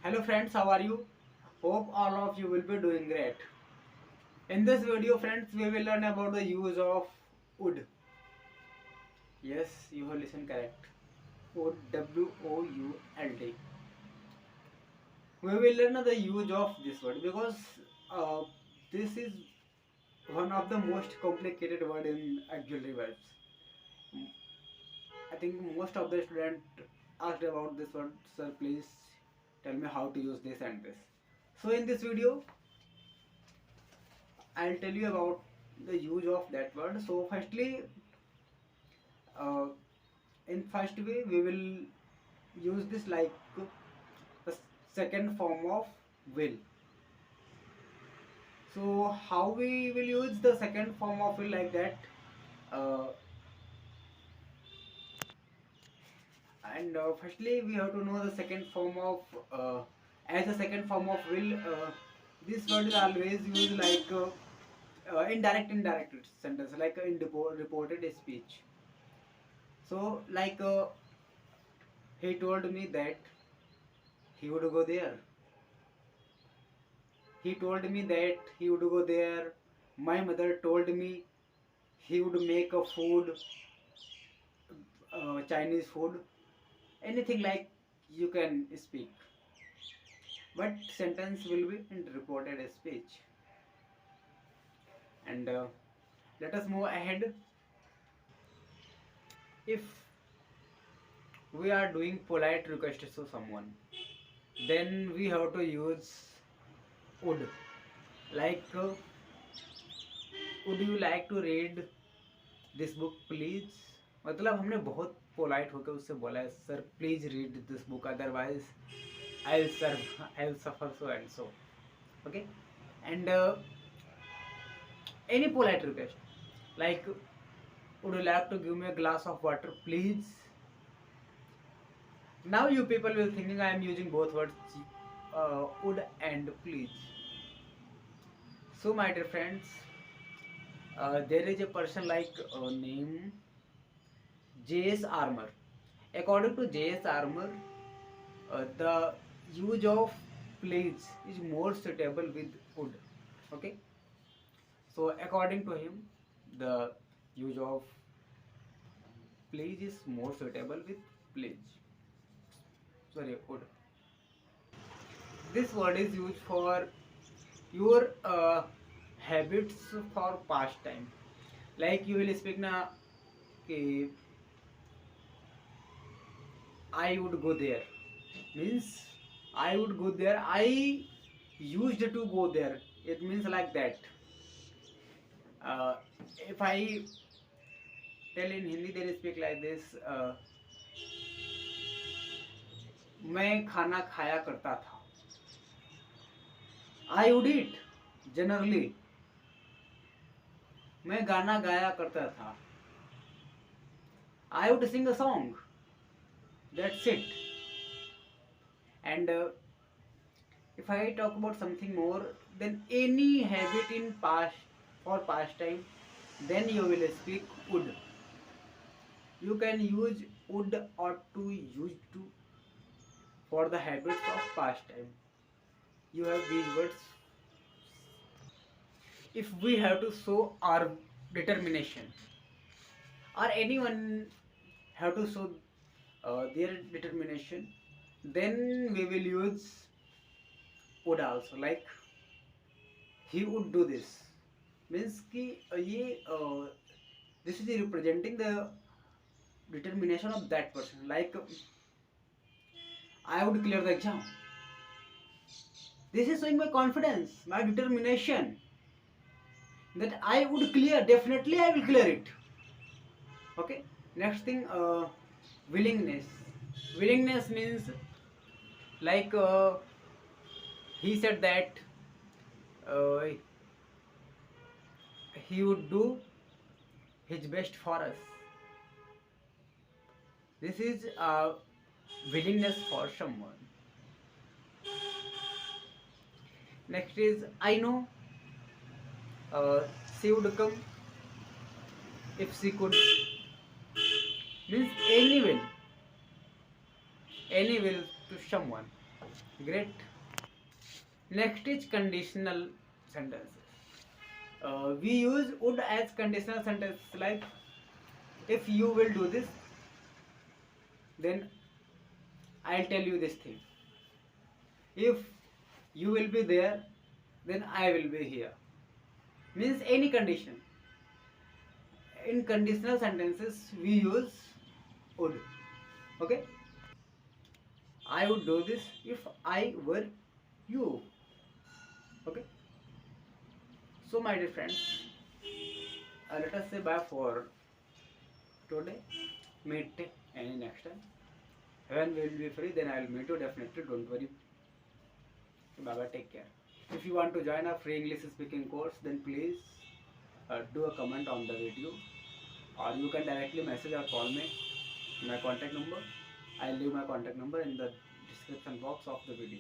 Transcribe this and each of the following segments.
Hello friends, how are you? Hope all of you will be doing great. In this video friends, we will learn about the use of wood. Yes, you have listened correct. Wood, W-O-U-L-D. We will learn the use of this word because uh, this is one of the most complicated word in auxiliary verbs. I think most of the students asked about this word, sir please tell me how to use this and this. So in this video, I'll tell you about the use of that word. So firstly, uh, in first way we will use this like the second form of will. So how we will use the second form of will like that? Uh, and firstly we have to know the second form of as a second form of will. This word is always used like indirect sentence like in reported speech. So like he told me that he would go there. He told me that he would go there. My mother told me he would make a food, Chinese food, anything like you can speak. But sentence will be in reported speech. And let us move ahead. If we are doing polite requests to someone, then we have to use would. Like, would you like to read this book please. मतलब हमने बहुत polite होकर उससे बोला है sir please read this book otherwise I will suffer so and so. Okay. And any polite request like would you like to give me a glass of water please. Now you people will thinking I am using both words would and please. So my dear friends, there is a person like name J.S. Armour. According to J.S. Armour, the use of please is more suitable with would. Okay. So according to him, the use of please is more suitable with please. Sorry, would. This word is used for your habits for pastime. Like you will speak na कि I would go there means I would go there. I used to go there. It means like that. Uh, if I tell in Hindi, they speak like this. मैं खाना खाया करता था. I would eat generally. मैं गाना गाया करता था. I would sing a song. That's it. And if I talk about something more, then any habit in past for pastime, then you will speak would. You can use would or to used to for the habits of pastime. You have these words. If we have to show our determination, or anyone have to show their determination, then we will use would also. Like he would do this means कि ये this is representing the determination of that person. Like I would clear the exam. This is showing my confidence, my determination that I would clear. Definitely, I will clear it. Okay. Next thing, willingness. Willingness means like he said that uh, he would do his best for us. This is willingness for someone. Next is I know uh, she would come if she could. Means any will to someone. Great. Next is conditional sentences. We use would as conditional sentence, like if you will do this, then I'll tell you this thing. If you will be there, then I will be here. Means any condition. In conditional sentences, we use would. Okay? I would do this if I were you. Okay? So, my dear friends, let us say bye for today. Meet any next time. When we will be free, then I will meet you definitely. Don't worry. Bye bye. Take care. If you want to join our free English speaking course, then please do a comment on the video, or you can directly message or call me. My contact number. I'll leave my contact number in the description box of the video.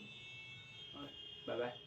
Bye bye.